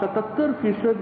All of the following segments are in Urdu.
77%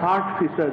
60%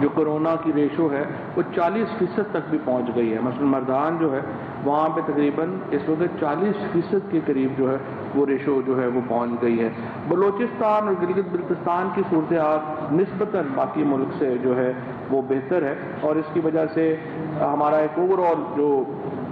جو کرونا کی ریشو ہے وہ 40% تک بھی پہنچ گئی ہے. مثلا مردان جو ہے وہاں پہ تقریباً اس وقت 40% کے قریب جو ہے وہ ریشو جو ہے وہ پہنچ گئی ہے. بلوچستان اور گلگت بلتستان کی صورتحال نسبتاً باقی ملک سے جو ہے وہ بہتر ہے، اور اس کی وجہ سے ہمارا ایک اوور آل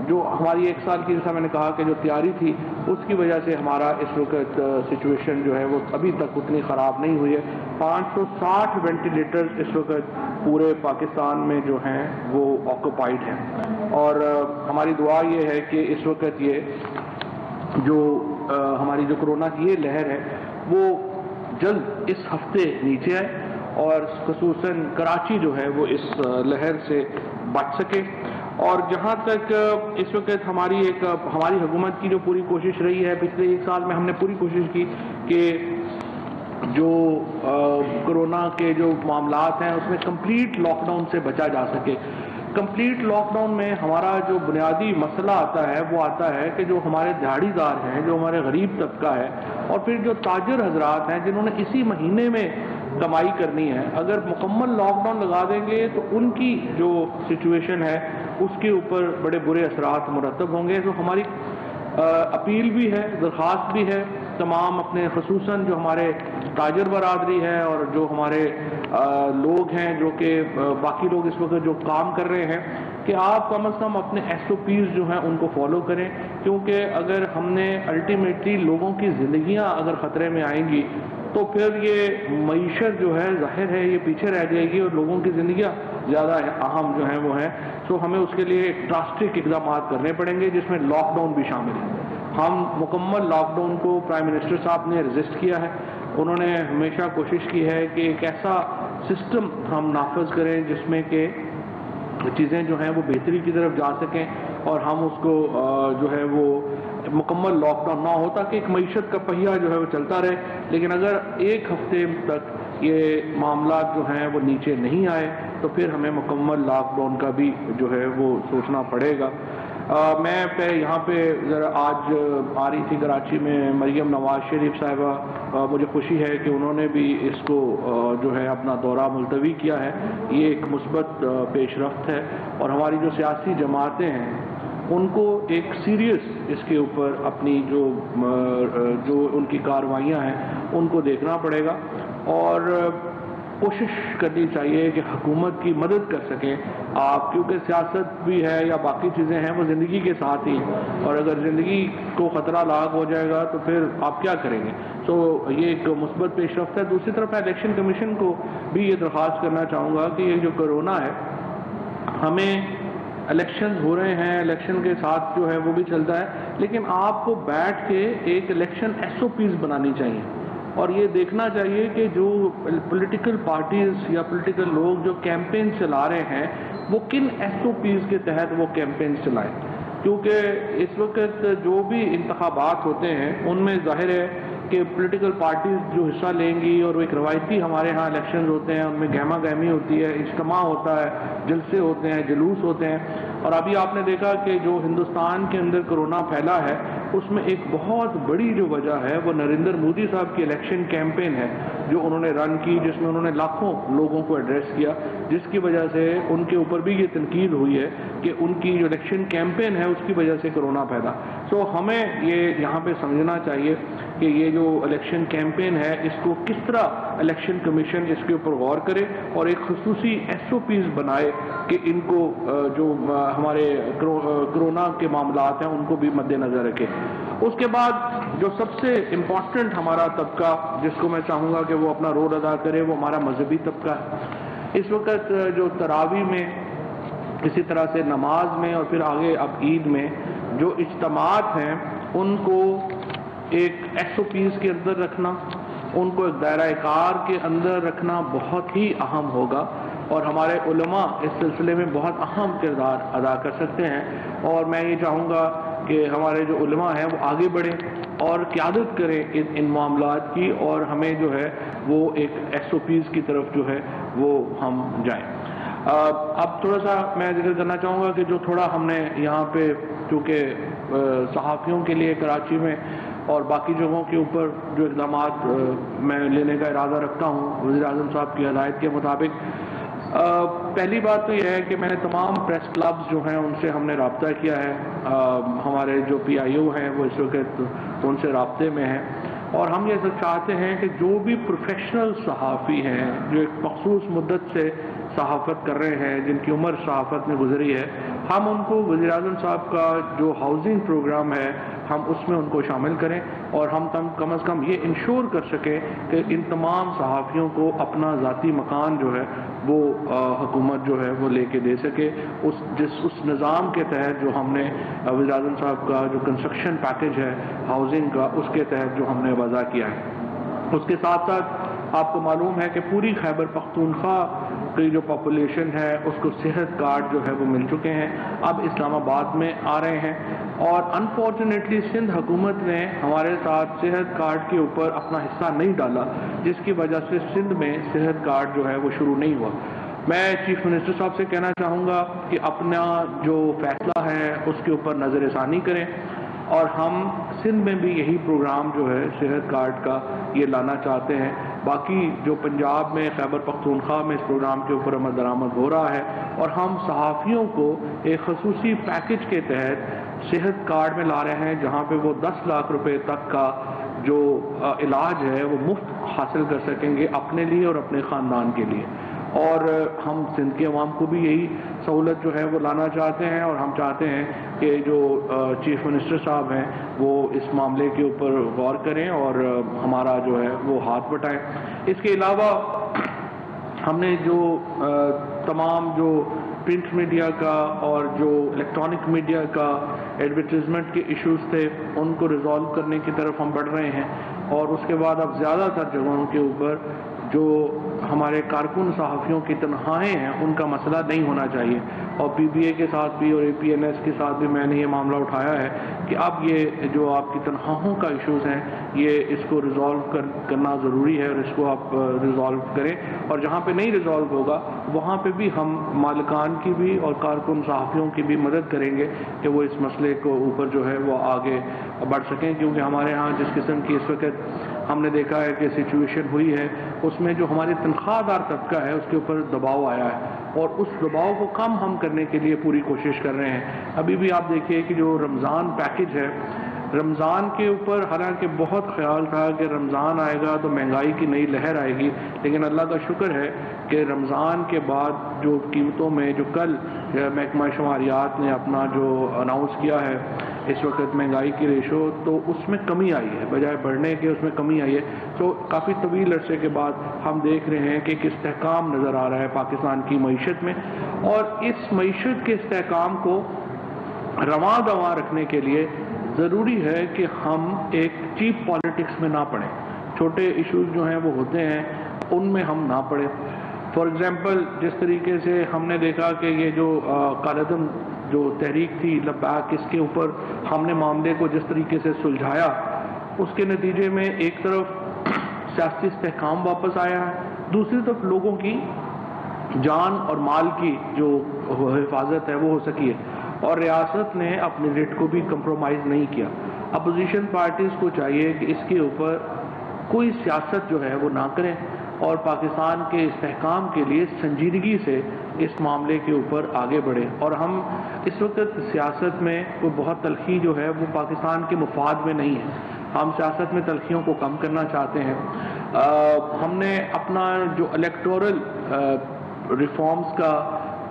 جو ہماری ایک سال کی، جیسا میں نے کہا کہ جو تیاری تھی، اس کی وجہ سے ہمارا اس وقت سچویشن جو ہے وہ ابھی تک اتنی خراب نہیں ہوئی ہے. 560 وینٹیلیٹرز اس وقت پورے پاکستان میں جو ہیں وہ آکوپائڈ ہیں، اور ہماری دعا یہ ہے کہ اس وقت یہ جو ہماری جو کرونا کی یہ لہر ہے وہ جلد اس ہفتے نیچے آئے، اور خصوصاً کراچی جو ہے وہ اس لہر سے بچ سکے. اور جہاں تک اس وقت ہماری حکومت کی جو پوری کوشش رہی ہے، پچھلے ایک سال میں ہم نے پوری کوشش کی کہ جو کرونا کے جو معاملات ہیں اس میں کمپلیٹ لاک ڈاؤن سے بچا جا سکے. کمپلیٹ لاک ڈاؤن میں ہمارا جو بنیادی مسئلہ آتا ہے وہ آتا ہے کہ جو ہمارے دیہڑی دار ہیں، جو ہمارے غریب طبقہ ہے، اور پھر جو تاجر حضرات ہیں جنہوں نے اسی مہینے میں کمائی کرنی ہے، اگر مکمل لاک ڈاؤن لگا دیں گے تو ان کی جو سچویشن ہے اس کے اوپر بڑے برے اثرات مرتب ہوں گے. تو ہماری اپیل بھی ہے، درخواست بھی ہے تمام اپنے، خصوصاً جو ہمارے تاجر برادری ہے اور جو ہمارے لوگ ہیں جو کہ باقی لوگ اس وقت جو کام کر رہے ہیں، کہ آپ کم از کم اپنے SOPs جو ہیں ان کو فالو کریں، کیونکہ اگر ہم نے الٹیمیٹلی لوگوں کی زندگیاں اگر خطرے میں آئیں گی تو پھر یہ معیشت جو ہے ظاہر ہے یہ پیچھے رہ جائے گی، اور لوگوں کی زندگیاں زیادہ اہم جو ہیں وہ ہیں. تو ہمیں اس کے لیے ڈراسٹک اقدامات کرنے پڑیں گے جس میں لاک ڈاؤن بھی شامل ہے. ہم مکمل لاک ڈاؤن کو پرائم منسٹر صاحب نے رجسٹ کیا ہے. انہوں نے ہمیشہ کوشش کی ہے کہ ایک ایسا سسٹم ہم نافذ کریں جس میں کہ چیزیں جو ہیں وہ بہتری کی طرف جا سکیں، اور ہم اس کو جو ہے وہ مکمل لاک ڈاؤن نہ ہو تاکہ ایک معیشت کا پہیہ جو ہے وہ چلتا رہے. لیکن اگر ایک ہفتے تک یہ معاملات جو ہیں وہ نیچے نہیں آئے تو پھر ہمیں مکمل لاک ڈاؤن کا بھی جو ہے وہ سوچنا پڑے گا. میں یہاں پہ ذرا آج آ رہی تھی کراچی میں مریم نواز شریف صاحبہ، مجھے خوشی ہے کہ انہوں نے بھی اس کو جو ہے اپنا دورہ ملتوی کیا ہے. یہ ایک مثبت پیش رفت ہے، اور ہماری جو سیاسی جماعتیں ہیں ان کو ایک سیریس اس کے اوپر اپنی جو ان کی کارروائیاں ہیں ان کو دیکھنا پڑے گا، اور کوشش کرنی چاہیے کہ حکومت کی مدد کر سکیں آپ، کیونکہ سیاست بھی ہے یا باقی چیزیں ہیں وہ زندگی کے ساتھ ہی، اور اگر زندگی کو خطرہ لاحق ہو جائے گا تو پھر آپ کیا کریں گے. تو یہ ایک مثبت پیش رفت ہے. دوسری طرف میں الیکشن کمیشن کو بھی یہ درخواست کرنا چاہوں گا کہ یہ جو کرونا ہے، ہمیں الیکشنز ہو رہے ہیں، الیکشن کے ساتھ جو ہے وہ بھی چلتا ہے، لیکن آپ کو بیٹھ کے ایک الیکشن SOPs بنانی چاہیے، اور یہ دیکھنا چاہیے کہ جو پولیٹیکل پارٹیز یا پولیٹیکل لوگ جو کیمپین چلا رہے ہیں وہ کن SOPs کے تحت وہ کیمپین چلائیں. کیونکہ اس وقت جو بھی انتخابات ہوتے ہیں ان میں ظاہر ہے کہ پولیٹیکل پارٹیز جو حصہ لیں گی، اور وہ ایک روایتی ہمارے ہاں الیکشنز ہوتے ہیں ان میں گہما گہمی ہوتی ہے، اجتماع ہوتا ہے، جلسے ہوتے ہیں، جلوس ہوتے ہیں. اور ابھی آپ نے دیکھا کہ جو ہندوستان کے اندر کرونا پھیلا ہے اس میں ایک بہت بڑی جو وجہ ہے وہ نریندر مودی صاحب کی الیکشن کیمپین ہے جو انہوں نے رن کی، جس میں انہوں نے لاکھوں لوگوں کو ایڈریس کیا، جس کی وجہ سے ان کے اوپر بھی یہ تنقید ہوئی ہے کہ ان کی جو الیکشن کیمپین ہے اس کی وجہ سے کرونا پھیلا. تو ہمیں یہ یہاں پہ سمجھنا چاہیے کہ یہ جو الیکشن کیمپین ہے اس کو کس طرح الیکشن کمیشن اس کے اوپر غور کرے اور ایک خصوصی SOPs بنائے کہ ان کو جو ہمارے کرونا کے معاملات ہیں ان کو بھی مد نظر رکھے. اس کے بعد جو سب سے امپورٹنٹ ہمارا طبقہ جس کو میں چاہوں گا کہ وہ اپنا رول ادا کرے وہ ہمارا مذہبی طبقہ ہے. اس وقت جو تراویح میں، اسی طرح سے نماز میں، اور پھر آگے اب عید میں جو اجتماعات ہیں ان کو ایک SOPs کے اندر رکھنا، ان کو ایک دائرہ کار کے اندر رکھنا بہت ہی اہم ہوگا، اور ہمارے علماء اس سلسلے میں بہت اہم کردار ادا کر سکتے ہیں. اور میں یہ چاہوں گا کہ ہمارے جو علماء ہیں وہ آگے بڑھیں اور قیادت کریں ان معاملات کی، اور ہمیں جو ہے وہ ایک SOPs کی طرف جو ہے وہ ہم جائیں. اب تھوڑا سا میں ذکر کرنا چاہوں گا کہ جو تھوڑا ہم نے یہاں پہ چونکہ صحافیوں کے لیے کراچی میں اور باقی جگہوں کے اوپر جو اقدامات میں لینے کا ارادہ رکھتا ہوں وزیر اعظم صاحب کی ہدایت کے مطابق، پہلی بات تو یہ ہے کہ میں نے تمام پریس کلبز جو ہیں ان سے ہم نے رابطہ کیا ہے. ہمارے جو پی آئی او ہیں وہ اس وقت ان سے رابطے میں ہیں، اور ہم یہ سب چاہتے ہیں کہ جو بھی پروفیشنل صحافی ہیں جو ایک مخصوص مدت سے صحافت کر رہے ہیں، جن کی عمر صحافت میں گزری ہے، ہم ان کو وزیر اعظم صاحب کا جو ہاؤسنگ پروگرام ہے ہم اس میں ان کو شامل کریں، اور ہم کم از کم یہ انشور کر سکیں کہ ان تمام صحافیوں کو اپنا ذاتی مکان جو ہے وہ حکومت جو ہے وہ لے کے دے سکے. اس نظام کے تحت جو ہم نے وزیر اعظم صاحب کا جو کنسٹرکشن پیکج ہے ہاؤسنگ کا، اس کے تحت جو ہم نے وضع کیا ہے. اس کے ساتھ ساتھ آپ کو معلوم ہے کہ پوری خیبر پختونخوا کی جو پاپولیشن ہے اس کو صحت کارڈ جو ہے وہ مل چکے ہیں، اب اسلام آباد میں آ رہے ہیں. اور انفارچونیٹلی سندھ حکومت نے ہمارے ساتھ صحت کارڈ کے اوپر اپنا حصہ نہیں ڈالا، جس کی وجہ سے سندھ میں صحت کارڈ جو ہے وہ شروع نہیں ہوا. میں چیف منسٹر صاحب سے کہنا چاہوں گا کہ اپنا جو فیصلہ ہے اس کے اوپر نظر ثانی کریں، اور ہم سندھ میں بھی یہی پروگرام جو ہے صحت کارڈ کا یہ لانا چاہتے ہیں. باقی جو پنجاب میں خیبر پختونخوا میں اس پروگرام کے اوپر عمل درآمد ہو رہا ہے، اور ہم صحافیوں کو ایک خصوصی پیکج کے تحت صحت کارڈ میں لا رہے ہیں، جہاں پہ وہ 10 لاکھ روپے تک کا جو علاج ہے وہ مفت حاصل کر سکیں گے اپنے لیے اور اپنے خاندان کے لیے. اور ہم سندھ کے عوام کو بھی یہی سہولت جو ہے وہ لانا چاہتے ہیں، اور ہم چاہتے ہیں کہ جو چیف منسٹر صاحب ہیں وہ اس معاملے کے اوپر غور کریں اور ہمارا جو ہے وہ ہاتھ بٹائیں. اس کے علاوہ ہم نے جو تمام جو پرنٹ میڈیا کا اور جو الیکٹرانک میڈیا کا ایڈورٹیزمنٹ کے ایشوز تھے ان کو ریزالو کرنے کی طرف ہم بڑھ رہے ہیں. اور اس کے بعد اب زیادہ تر جگہوں کے اوپر جو ہمارے کارکن صحافیوں کی تنخواہیں ہیں ان کا مسئلہ نہیں ہونا چاہیے، اور پی بی اے کے ساتھ بھی اور اے پی این ایس کے ساتھ بھی میں نے یہ معاملہ اٹھایا ہے کہ اب یہ جو آپ کی تنخواہوں کا ایشوز ہیں یہ اس کو ریزالو کرنا ضروری ہے، اور اس کو آپ ریزالو کریں. اور جہاں پہ نہیں ریزالو ہوگا وہاں پہ بھی ہم مالکان کی بھی اور کارکن صحافیوں کی بھی مدد کریں گے کہ وہ اس مسئلے کو اوپر جو ہے وہ آگے بڑھ سکیں. کیونکہ ہمارے ہاں جس قسم کی اس وقت ہم نے دیکھا ہے کہ سچویشن ہوئی ہے، اس میں جو ہماری تنخواہ دار طبقہ ہے اس کے اوپر دباؤ آیا ہے، اور اس دباؤ کو کم ہم کرنے کے لیے پوری کوشش کر رہے ہیں. ابھی بھی آپ دیکھیے کہ جو رمضان پیکج ہے، رمضان کے اوپر حالانکہ بہت خیال تھا کہ رمضان آئے گا تو مہنگائی کی نئی لہر آئے گی، لیکن اللہ کا شکر ہے کہ رمضان کے بعد جو قیمتوں میں جو کل محکمہ شماریات نے اپنا جو اناؤنس کیا ہے اس وقت مہنگائی کی ریشو، تو اس میں کمی آئی ہے، بجائے بڑھنے کے اس میں کمی آئی ہے. تو کافی طویل عرصے کے بعد ہم دیکھ رہے ہیں کہ ایک استحکام نظر آ رہا ہے پاکستان کی معیشت میں، اور اس معیشت کے استحکام کو رواں دواں رکھنے کے لیے ضروری ہے کہ ہم ایک چیپ پالیٹکس میں نہ پڑیں. چھوٹے ایشوز جو ہیں وہ ہوتے ہیں ان میں ہم نہ پڑیں. فار ایگزامپل جس طریقے سے ہم نے دیکھا کہ یہ جو کالعدم جو تحریک تھی لبیک، اس کے اوپر ہم نے معاملے کو جس طریقے سے سلجھایا، اس کے نتیجے میں ایک طرف سیاسی استحکام واپس آیا ہے، دوسری طرف لوگوں کی جان اور مال کی جو حفاظت ہے وہ ہو سکی ہے، اور ریاست نے اپنے ریٹ کو بھی کمپرومائز نہیں کیا. اپوزیشن پارٹیز کو چاہیے کہ اس کے اوپر کوئی سیاست جو ہے وہ نہ کریں، اور پاکستان کے استحکام کے لیے سنجیدگی سے اس معاملے کے اوپر آگے بڑھیں. اور ہم اس وقت سیاست میں کوئی بہت تلخی جو ہے وہ پاکستان کے مفاد میں نہیں ہے، ہم سیاست میں تلخیوں کو کم کرنا چاہتے ہیں. ہم نے اپنا جو الیکٹورل ریفارمز کا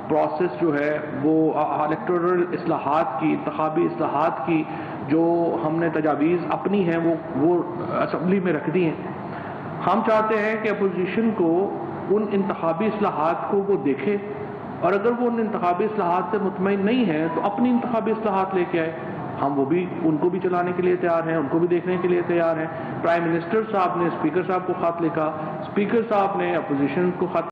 پروسیس جو ہے وہ الیکٹورل اصلاحات کی، انتخابی اصلاحات کی جو ہم نے تجاویز اپنی ہیں وہ اسمبلی میں رکھ دی ہیں. ہم چاہتے ہیں کہ اپوزیشن کو ان انتخابی اصلاحات کو وہ دیکھے، اور اگر وہ ان انتخابی اصلاحات سے مطمئن نہیں ہے تو اپنی انتخابی اصلاحات لے کے آئے. ہم ان کو بھی چلانے کے لیے تیار ہیں، ان کو بھی دیکھنے کے لیے تیار ہیں. پرائم منسٹر صاحب نے اسپیکر صاحب کو خط لکھا، اسپیکر صاحب نے اپوزیشن کو خط